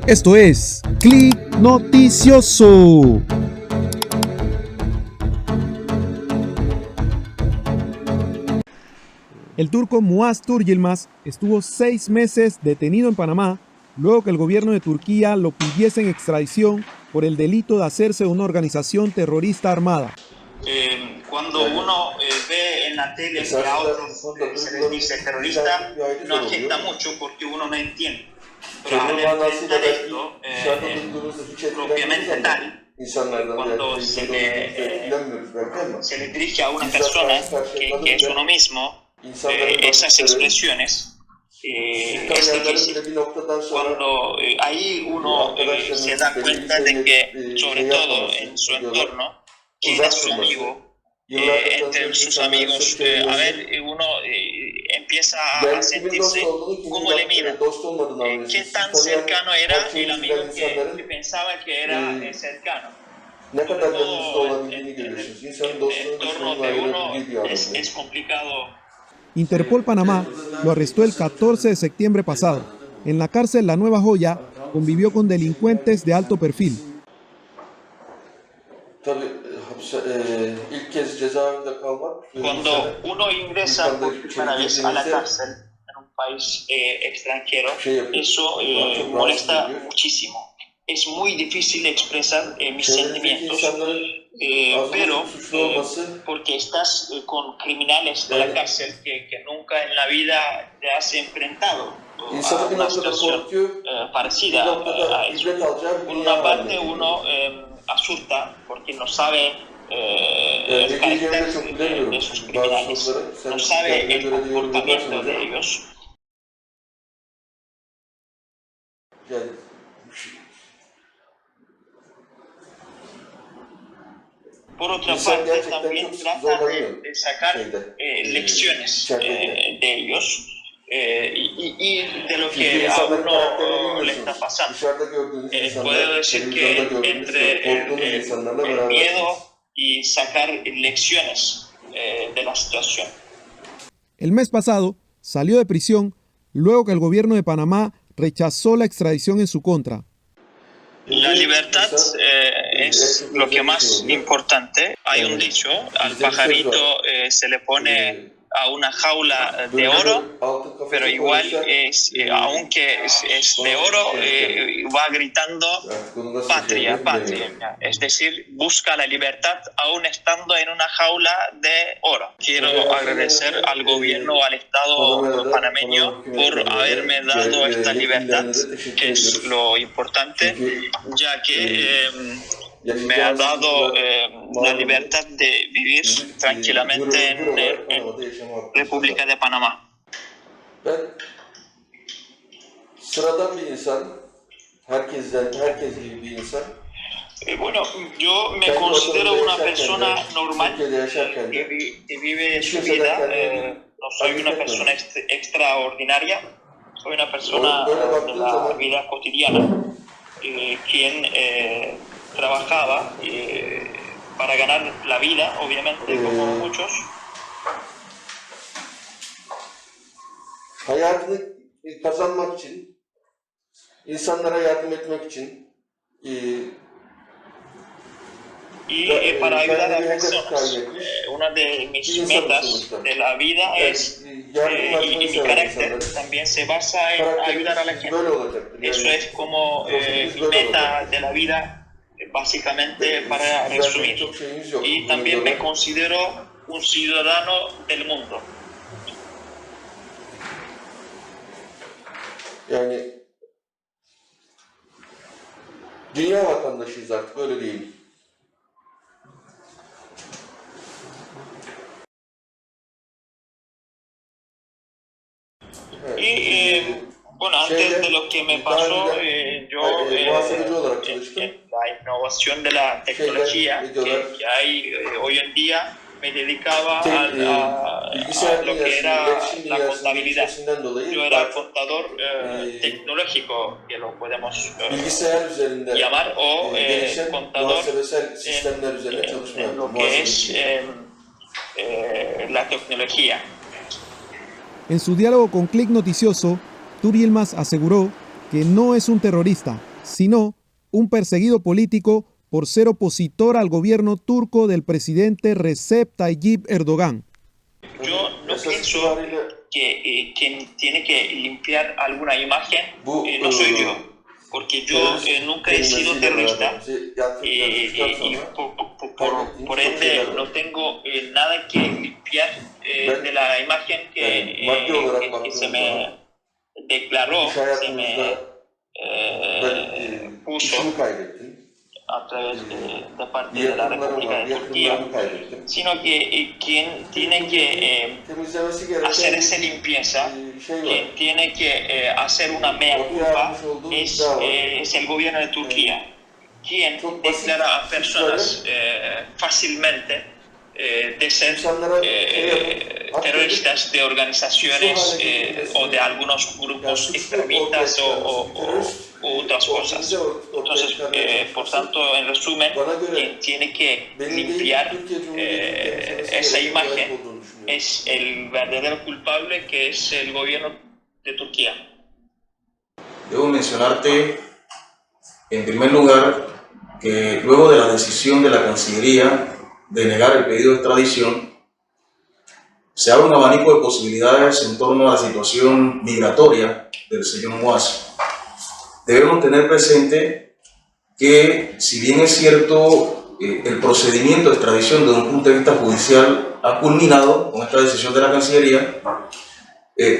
Esto es Click Noticioso. El turco Muaz Tur Yilmaz estuvo 6 meses detenido en Panamá luego que el gobierno de Turquía lo pidiese en extradición por el delito de hacerse una organización terrorista armada. Cuando uno ve en la tele que a otros se les dice terrorista, no afecta mucho porque uno no entiende. Pero al entender esto propiamente tal, cuando se le dirige a una persona que es uno mismo, esas expresiones, es difícil. Cuando ahí uno se da cuenta de que, sobre todo en su entorno, quién es su amigo, entre sus amigos, uno empieza a sentirse cómo le mira, qué tan cercano era el amigo que pensaba que era cercano. Sobre todo en el entorno de uno es complicado. Interpol Panamá lo arrestó el 14 de septiembre pasado. En la cárcel La Nueva Joya convivió con delincuentes de alto perfil. Cuando uno ingresa por primera vez a la cárcel en un país extranjero, eso molesta muchísimo. Es muy difícil expresar mis sentimientos, pero porque estás con criminales de la cárcel que nunca en la vida te has enfrentado a una situación parecida a eso. Por una parte uno asusta porque no sabe el carácter de esos criminales, no sabe el comportamiento de ellos. Por otra parte, también trata de sacar lecciones de ellos y de lo que a uno le está pasando. Puedo decir que entre el miedo y sacar lecciones de la situación. El mes pasado salió de prisión luego que el gobierno de Panamá rechazó la extradición en su contra. La libertad es lo que más importante. Hay un dicho, al pajarito se le pone a una jaula de oro, pero igual aunque es de oro, va gritando patria, patria. Es decir, busca la libertad aún estando en una jaula de oro. Quiero agradecer al gobierno, al Estado panameño por haberme dado esta libertad, que es lo importante, ya que me ha dado la libertad de vivir tranquilamente en República de Panamá. Bueno, yo me considero una persona normal que vive su vida. No soy una persona extraordinaria, soy una persona de la vida cotidiana, quien trabajaba para ganar la vida, obviamente, como muchos. Hayatını kazanmak için, insanlara yardım etmek için y para ayudar a personas. Una de mis metas de la vida es, y mi carácter también se basa en ayudar a la gente. Eso es como mi meta de la vida, básicamente, para resumir. Y también me considero un ciudadano del mundo. Yani dünya vatandaşıyız artık, öyle değil. Y bueno, antes de lo que me pasó, yo en la innovación de la tecnología que hay hoy en día, me dedicaba a lo que era la contabilidad. Yo era contador tecnológico, que lo podemos llamar, o contador en lo que es la tecnología. En su diálogo con Click Noticioso, Tur Yilmaz aseguró que no es un terrorista, sino un perseguido político por ser opositor al gobierno turco del presidente Recep Tayyip Erdogan. Yo no pienso que quien tiene que limpiar alguna imagen no soy yo, porque yo nunca he sido terrorista y por ende no tengo nada que limpiar de la imagen que se me declaró, se me puso a través de parte de la República de Turquía, sino que quien tiene que hacer esa limpieza, quien tiene que hacer una mea culpa es el gobierno de Turquía, quien declara a personas fácilmente de ser terroristas de organizaciones o de algunos grupos extremistas o otras cosas. Entonces, por tanto, en resumen, quien tiene que limpiar esa imagen es el verdadero culpable, que es el gobierno de Turquía. Debo mencionarte, en primer lugar, que luego de la decisión de la Cancillería de negar el pedido de extradición, se abre un abanico de posibilidades en torno a la situación migratoria del señor Muaz. Debemos tener presente que, si bien es cierto, el procedimiento de extradición desde un punto de vista judicial ha culminado con esta decisión de la Cancillería,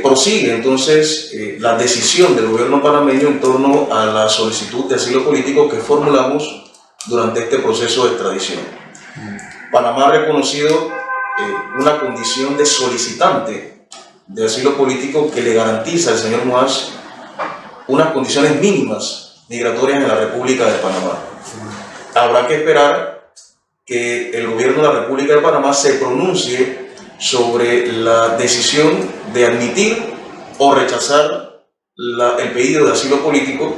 prosigue entonces la decisión del gobierno panameño en torno a la solicitud de asilo político que formulamos durante este proceso de extradición. Panamá ha reconocido una condición de solicitante de asilo político que le garantiza al señor Muaz unas condiciones mínimas migratorias en la República de Panamá. Habrá que esperar que el gobierno de la República de Panamá se pronuncie sobre la decisión de admitir o rechazar el pedido de asilo político,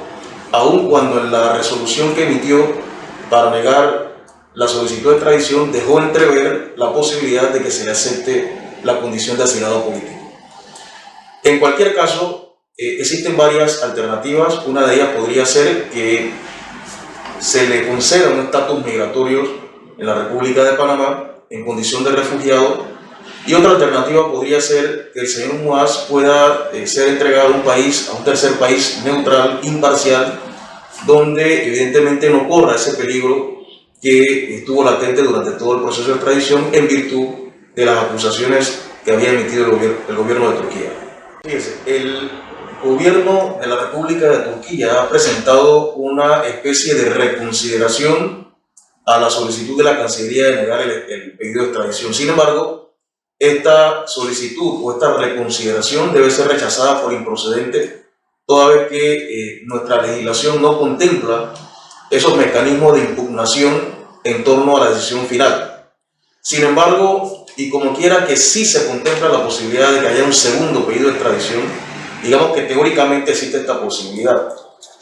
aun cuando en la resolución que emitió para negar la solicitud de extradición dejó entrever la posibilidad de que se le acepte la condición de asilado político. En cualquier caso, existen varias alternativas. Una de ellas podría ser que se le conceda un estatus migratorio en la República de Panamá en condición de refugiado, y otra alternativa podría ser que el señor Muaz pueda ser entregado a un tercer país neutral, imparcial, donde evidentemente no corra ese peligro que estuvo latente durante todo el proceso de extradición en virtud de las acusaciones que había emitido el gobierno de Turquía. Fíjense, el gobierno de la República de Turquía ha presentado una especie de reconsideración a la solicitud de la Cancillería de negar el pedido de extradición. Sin embargo, esta solicitud o esta reconsideración debe ser rechazada por improcedente, toda vez que nuestra legislación no contempla esos mecanismos de impugnación en torno a la decisión final. Sin embargo, y como quiera que sí se contempla la posibilidad de que haya un segundo pedido de extradición, digamos que teóricamente existe esta posibilidad.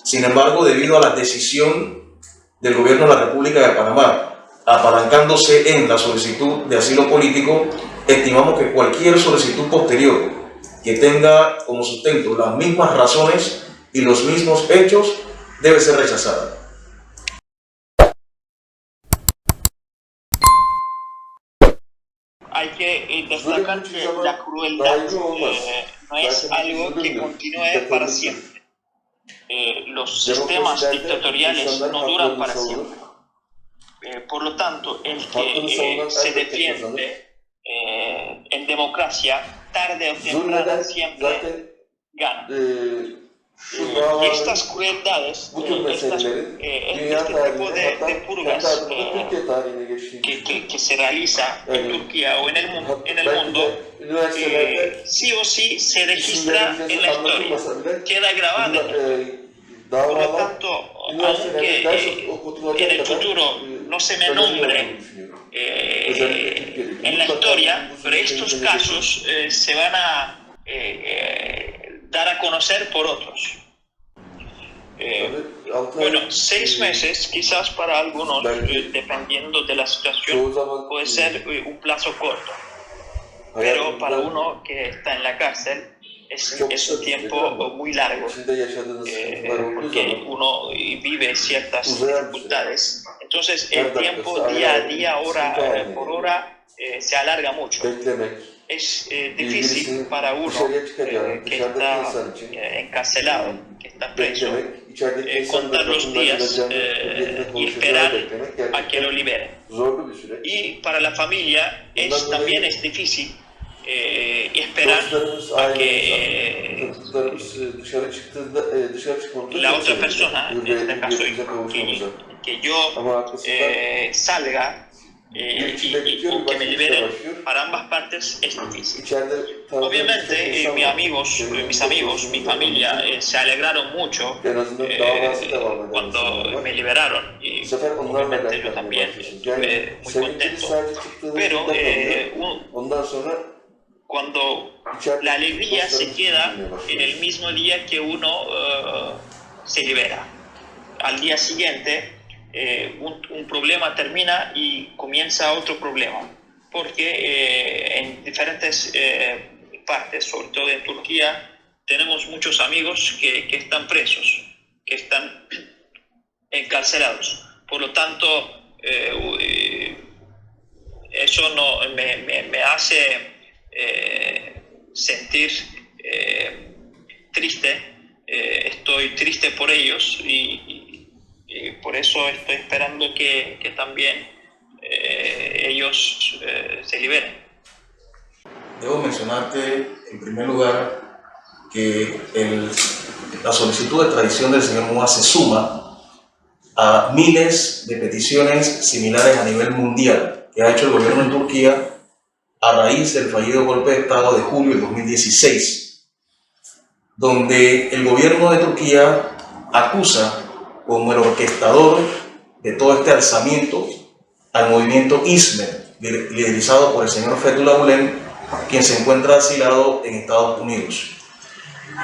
Sin embargo, debido a la decisión del gobierno de la República de Panamá, apalancándose en la solicitud de asilo político, estimamos que cualquier solicitud posterior que tenga como sustento las mismas razones y los mismos hechos debe ser rechazada. Hay que destacar que la crueldad no es algo que continúe para siempre. Los sistemas dictatoriales no duran para siempre. Por lo tanto, el que se defiende en democracia, tarde o temprano, siempre gana. Y estas crueldades, este tipo de purgas que se realiza en Turquía o en el mundo, sí o sí se registra en la historia, queda grabada en la historia. Por lo tanto, aunque en el futuro no se me nombre en la historia, pero estos casos se van a dar a conocer por otros. Bueno, 6 meses quizás para algunos, dependiendo de la situación, puede ser un plazo corto, pero para uno que está en la cárcel es un tiempo muy largo, İçinde yaşadığınız sıkıntılar olduğu porque zaman uno vive ciertas uzayan bir süre. dificultades. Entonces Her el tiempo dakikası día a ayrı día, ayrı hora sıkıntı haline por geliyor. hora, se alarga mucho. Beklemek, Es difícil birisinin para uno dışarıya çıkacağını, que dışarıdaki está insan için encarcelado, que está preso, beklemek, içerideki insanla contar los días dokunlaşılacağını, hürriyetine y konuşacağını esperar beklemek a que lo gerçekten liberen. zorlu bir süreç. Y para la familia Bundan también dolayı es difícil esperar dostlarımız, a ailemiz, que tanıdıklarımız dışarı çıktığında, dışarı çıkmamıza la çok otra sevindiler. persona, en este caso Hürriyetimize kavuşmamıza. que yo Ama arkasından salga bir içinde bitiyor, o bir que başka me bir işte liberen, başlıyor. para ambas partes es difícil. İçeride tanıdığımız Obviamente, çok insan mis var. amigos, Çevremizde mis amigos, mi dostumuz var. familia se alegraron mucho En azından davası devam eden cuando insanlar var. me liberaron y Bu sefer onlarla obviamente yo dertlenmeye también başlıyorsunuz. estuve Yani muy sevintili contento. sadece çıktığınızda Pero kalıyor. Ondan sonra cuando içeride la alegría se dostlarımız queda üzülmeye en başlıyor. el mismo día que uno se libera. Al día siguiente un problema termina y comienza otro problema, porque en diferentes partes, sobre todo en Turquía, tenemos muchos amigos que están presos, que están encarcelados. Por lo tanto, eso me hace sentir triste. Estoy triste por ellos y por eso estoy esperando que también ellos se liberen. Debo mencionarte, en primer lugar, que la solicitud de extradición del señor Muaz se suma a miles de peticiones similares a nivel mundial que ha hecho el gobierno en Turquía a raíz del fallido golpe de Estado de julio del 2016, donde el gobierno de Turquía acusa como el orquestador de todo este alzamiento al movimiento İzmir, liderizado por el señor Fethullah Gülen, quien se encuentra asilado en Estados Unidos.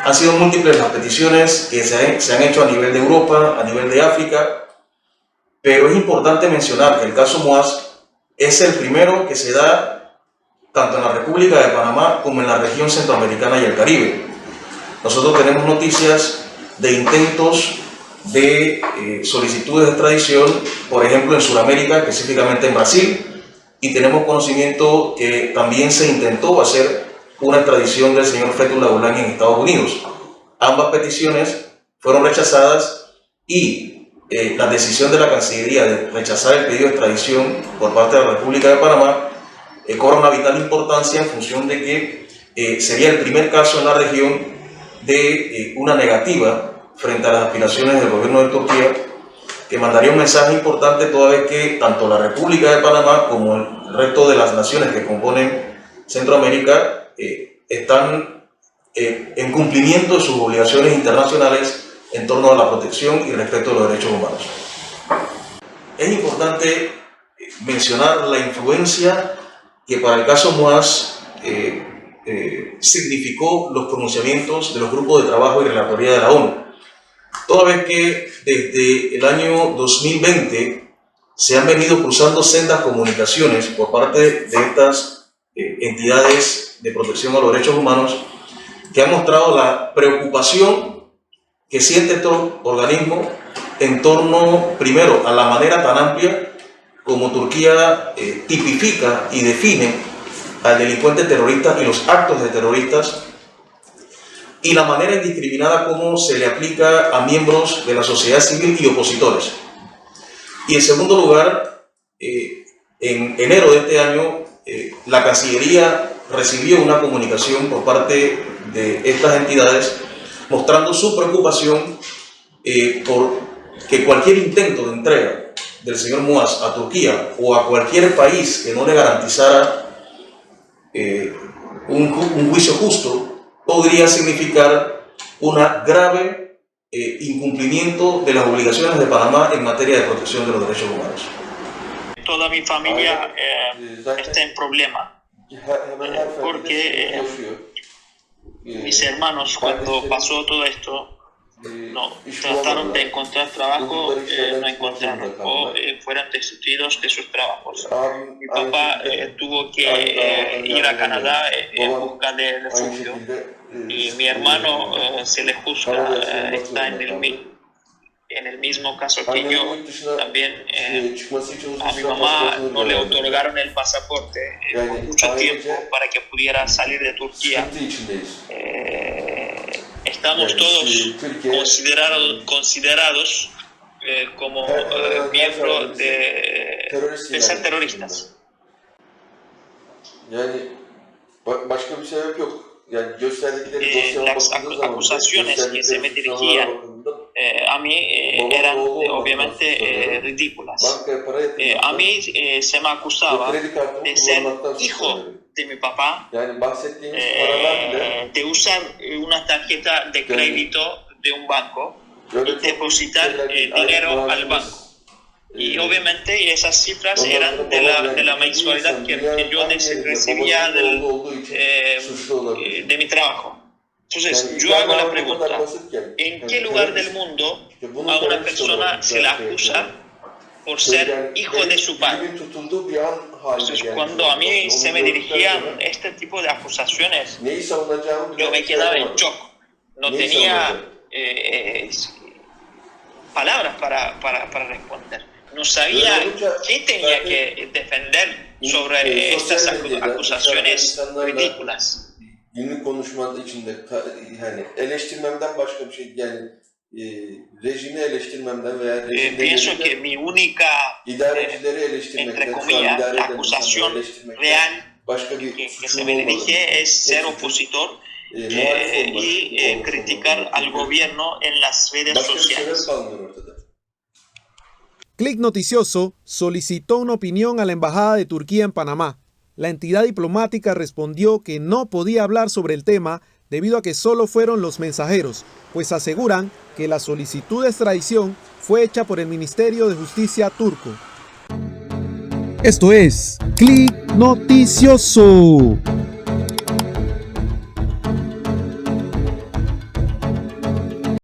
Han sido múltiples las peticiones que se han hecho a nivel de Europa, a nivel de África, pero es importante mencionar que el caso Muaz es el primero que se da tanto en la República de Panamá como en la región centroamericana y el Caribe. Nosotros tenemos noticias de intentos de solicitudes de extradición, por ejemplo en Sudamérica, específicamente en Brasil, y tenemos conocimiento que también se intentó hacer una extradición del señor Fethullah Gülen en Estados Unidos. Ambas peticiones fueron rechazadas y la decisión de la Cancillería de rechazar el pedido de extradición por parte de la República de Panamá cobra una vital importancia en función de que sería el primer caso en la región de una negativa frente a las aspiraciones del gobierno de Turquía, que mandaría un mensaje importante toda vez que tanto la República de Panamá como el resto de las naciones que componen Centroamérica están en cumplimiento de sus obligaciones internacionales en torno a la protección y respeto de los derechos humanos. Es importante mencionar la influencia que para el caso Muaz significó los pronunciamientos de los grupos de trabajo y relatoría de la ONU. Toda vez que desde el año 2020 se han venido cruzando sendas comunicaciones por parte de estas entidades de protección a los derechos humanos que han mostrado la preocupación que siente este organismo en torno, primero, a la manera tan amplia como Turquía tipifica y define al delincuente terrorista y los actos de terroristas, y la manera indiscriminada como se le aplica a miembros de la sociedad civil y opositores. Y en segundo lugar, en enero de este año, la Cancillería recibió una comunicación por parte de estas entidades mostrando su preocupación por que cualquier intento de entrega del señor Muaz a Turquía o a cualquier país que no le garantizara un juicio justo podría significar un grave incumplimiento de las obligaciones de Panamá en materia de protección de los derechos humanos. Toda mi familia está en problema, porque mis hermanos, cuando pasó todo esto, no trataron de encontrar trabajo, no encontraron o fueron destituidos de sus trabajos. Mi papá tuvo que ir a Canadá en busca de refugio y mi hermano se le juzga, está en el mismo caso que yo. También a mi mamá no le otorgaron el pasaporte por mucho tiempo para que pudiera salir de Turquía. Estamos todos considerados como miembros de ser terroristas. Yani başka bir sebep yok. Yani gösterdikleri dosyama Las bakıldığı zaman acusaciones que se me dirigían a mí eran obviamente ridículas. Bankaya para A mí se me acusaba kredi kartımı de ser kullanmaktan hijo de mi papá, yani bahsettiğimiz paralar bile de usar una tarjeta de crédito de un banco y depositar dinero al banco. Y obviamente esas cifras eran de la mensualidad que yo recibía de mi trabajo. Entonces yo hago la pregunta, ¿en qué lugar del mundo a una persona se la acusa por ser hijo de su padre? Entonces cuando a mí se me dirigían este tipo de acusaciones, yo me quedaba en shock. No tenía palabras para responder. No sabía qué tenía que defender sobre estas acusaciones ridículas. Günlük konuşmanın içinde yani eleştirmemden başka bir şey yani rejimi eleştirmemden veya Pienso que mi única, idarecileri eleştirmekten, entre comillas, la acusación real başka bir que se me dirige es ser opositor y criticar al gobierno en las redes başka bir sebep sociales. kalmıyor ortada. Click Noticioso solicitó una opinión a la Embajada de Turquía en Panamá. La entidad diplomática respondió que no podía hablar sobre el tema debido a que solo fueron los mensajeros, pues aseguran que la solicitud de extradición fue hecha por el Ministerio de Justicia turco. Esto es Click Noticioso.